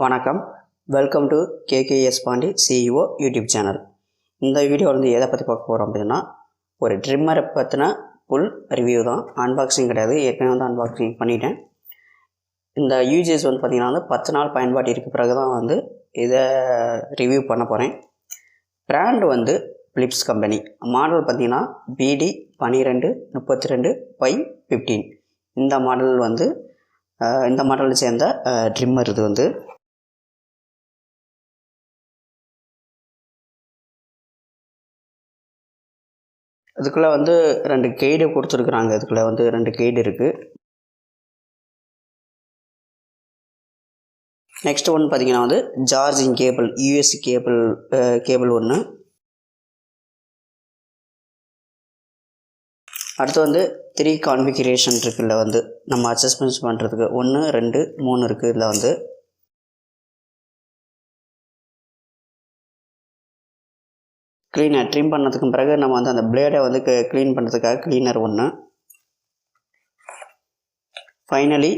வணக்கம், welcome to kkspandi CEO YouTube channel. இந்த video வந்து எதை பற்றி பார்க்க போகிறோம் அப்படின்னா, ஒரு ட்ரிம்மரை பற்றின ஃபுல் ரிவ்யூ தான். அன்பாக்சிங் கிடையாது, ஏற்கனவே வந்து அன்பாக்சிங் பண்ணிட்டேன். இந்த யூஜேஸ் வந்து பார்த்திங்கன்னா வந்து 10 நாள் பயன்பாட்டிற்கு பிறகு தான் வந்து இதை ரிவ்யூ பண்ண போகிறேன். பிராண்டு வந்து பிலிப்ஸ் கம்பெனி. மாடல் பார்த்திங்கன்னா BD 1232/15. இந்த மாடல் வந்து இந்த மாடலில் சேர்ந்த ட்ரிம்மர் இது வந்து. இதுக்குள்ளே வந்து 2 கைடு கொடுத்துருக்குறாங்க. இதுக்குள்ளே வந்து 2 கைடு இருக்குது. நெக்ஸ்ட் ஒன்று பார்த்தீங்கன்னா வந்து சார்ஜிங் கேபிள், யூஎஸ்சி கேபிள் ஒன்று. அடுத்து வந்து 3 கான்ஃபிகரேஷன் இருக்குல்ல, வந்து நம்ம அட்ஜஸ்ட்மெண்ட்ஸ் பண்ணுறதுக்கு 1, 2, 3 இருக்குது. இதில் வந்து க்ளீனர் ட்ரிம் பண்ணதுக்கு பிறகு நம்ம வந்து அந்த பிளேடை வந்து க்ளீன் பண்ணுறதுக்காக க்ளீனர் ஒன்று. ஃபைனலி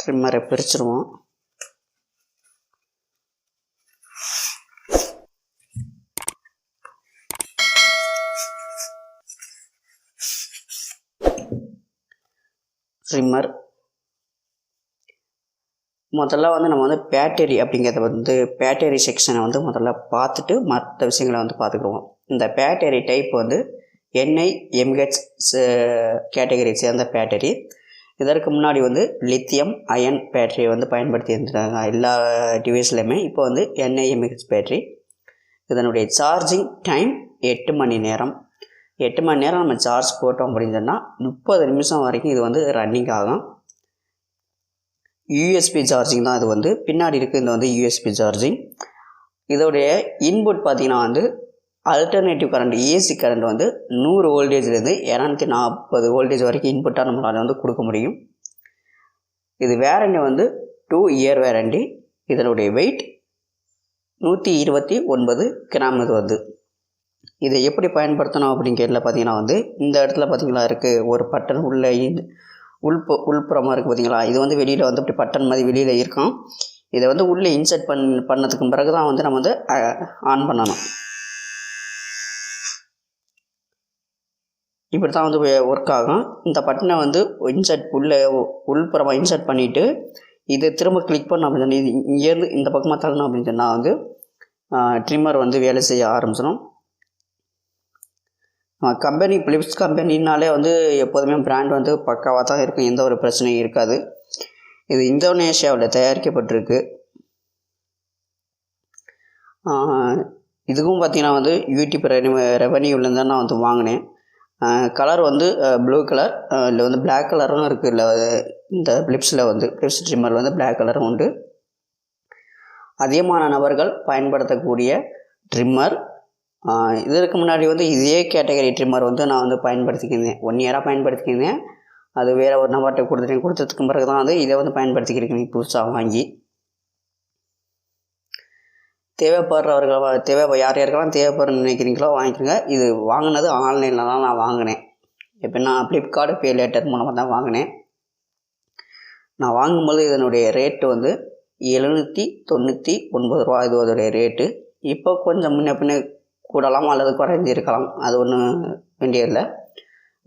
ட்ரிம்மரை பிரிச்சிருவோம். ட்ரிம்மர் முதல்ல வந்து நம்ம வந்து பேட்டரி அப்படிங்கிறத வந்து பேட்டரி செக்ஷனை வந்து முதல்ல பார்த்துட்டு மற்ற விஷயங்களை வந்து பார்த்துக்குருவோம். இந்த பேட்டரி டைப் வந்து NiMH கேட்டகரி சேர்ந்த பேட்டரி. இதற்கு முன்னாடி வந்து லித்தியம் அயன் பேட்டரியை வந்து பயன்படுத்தி இருந்துட்டாங்க எல்லா டிவைஸ்லையுமே. இப்போ வந்து NiMH பேட்டரி. இதனுடைய சார்ஜிங் டைம் 8 மணி நேரம். 8 மணி நேரம் நம்ம சார்ஜ் போட்டோம் அப்படின்னு சொன்னால் 30 நிமிஷம் வரைக்கும் இது வந்து ரன்னிங் ஆகும். USB சார்ஜிங் தான் இது வந்து. பின்னாடி இருக்குது இந்த வந்து USB சார்ஜிங். இதோடைய இன்புட் பார்த்திங்கன்னா வந்து அல்டர்னேட்டிவ் கரண்ட், ஏசி கரண்ட் வந்து 100 வோல்டேஜ்லேருந்து 240 வோல்டேஜ் வரைக்கும் இன்புட்டாக நம்மளால் வந்து கொடுக்க முடியும். இது வேரண்டி வந்து 2 இயர் வேரண்டி. இதனுடைய வெயிட் 129 கிராம் இது வந்து. இதை எப்படி பயன்படுத்தணும் அப்படின்னு கேட்டல பார்த்தீங்கன்னா வந்து இந்த இடத்துல பார்த்தீங்களா இருக்குது ஒரு பட்டன் உள்ள உள்புறமாக இருக்குது பார்த்தீங்களா. இது வந்து வெளியில் வந்து இப்படி பட்டன் மாதிரி வெளியில் இருக்கும். இதை வந்து உள்ளே இன்சர்ட் பண்ணதுக்கு பிறகு தான் வந்து நம்ம வந்து ஆன் பண்ணணும். இப்படி தான் வந்து ஒர்க் ஆகும். இந்த பட்டனை வந்து உள்புறமாக இன்சர்ட் பண்ணிவிட்டு இது திரும்ப கிளிக் பண்ணோம் அப்படின்னு சொன்னால், இது இங்கேருந்து இந்த பக்கமாக தள்ளணும் அப்படின்னு சொன்னால் வந்து ட்ரிம்மர் வந்து வேலை செய்ய ஆரம்பிச்சிடும். கம்பெனி பிலிப்ஸ் கம்பெனினாலே வந்து எப்போதுமே பிராண்ட் வந்து பக்காவாக தான் இருக்கும், எந்த ஒரு பிரச்சனையும் இருக்காது. இது இந்தோனேஷியாவில் தயாரிக்கப்பட்டிருக்கு. இதுக்கும் பார்த்திங்கன்னா வந்து யூடியூப் ரெவன்யூலேருந்து தான் நான் வந்து வாங்கினேன். கலர் வந்து ப்ளூ கலர், இல்லை வந்து பிளாக் கலரும் இருக்குது. இல்லை இந்த பிலிப்ஸில் வந்து பிலிப்ஸ் ட்ரிம்மர் வந்து பிளாக் கலரும் உண்டு. அதிகமான நபர்கள் பயன்படுத்தக்கூடிய ட்ரிம்மர். இதற்கு முன்னாடி வந்து இதே கேட்டகரி ட்ரிம்மர் வந்து நான் வந்து பயன்படுத்திக்கிருந்தேன். 1 இயராக பயன்படுத்திக்கிருந்தேன். அது வேறு ஒரு நபர்கிட்ட கொடுத்ததுக்கு பிறகு தான் வந்து இதை வந்து பயன்படுத்திக்கிருக்கேன் புதுசாக வாங்கி. தேவைப்படுறவர்கள் யார் யாருக்கெல்லாம் தேவைப்படுறன்னு நினைக்கிறீங்களோ வாங்கிக்கோங்க. இது வாங்கினது ஆன்லைனில் தான் நான் வாங்கினேன். இப்போ நான் ஃப்ளிப்கார்ட் பே லேட்டர் மூலமாக தான் வாங்கினேன். நான் வாங்கும்போது இதனுடைய ரேட்டு வந்து 799 ரூபா இது அதோடைய ரேட்டு. இப்போ கொஞ்சம் முன்ன பின்ன கூடலாம் அல்லது குறைஞ்சிருக்கலாம், அது ஒன்றும் வேண்டியதில்லை.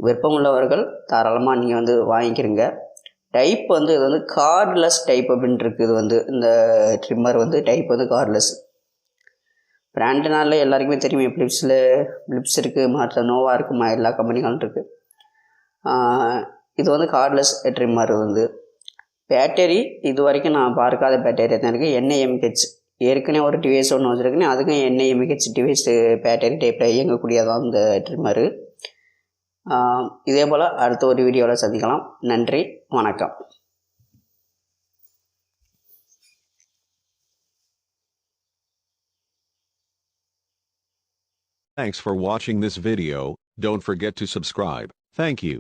விருப்பமுள்ளவர்கள் தாராளமாக நீங்கள் வந்து வாங்கிக்கிறீங்க. டைப் வந்து இது வந்து கார்ட்லெஸ் டைப் அப்படின்ட்டு இருக்குது. இது வந்து இந்த ட்ரிம்மர் வந்து டைப் வந்து கார்ட்லெஸ். பிராண்டுனால எல்லாருக்குமே தெரியுமே, பிலிப்ஸ் இருக்குது, மற்ற நோவா இருக்குமா, எல்லா கம்பெனிகளும் இருக்குது. இது வந்து கார்ட்லெஸ் ட்ரிம்மர் வந்து. பேட்டரி இது வரைக்கும் நான் பார்க்காத பேட்டரி தான் இருக்குது. NiMH ஏற்கனவே ஒரு டிவைஸ் ஒன்று வச்சுருக்கேன். அதுக்கும் NiMH டிவைஸ் பேட்டரி டைப்பில் இயங்கக்கூடியதான் இந்த ட்ரிம்மரு. இதே போல் அடுத்த ஒரு வீடியோவில் சந்திக்கலாம். நன்றி, வணக்கம். Thanks for watching this video. Don't forget to subscribe. Thank you.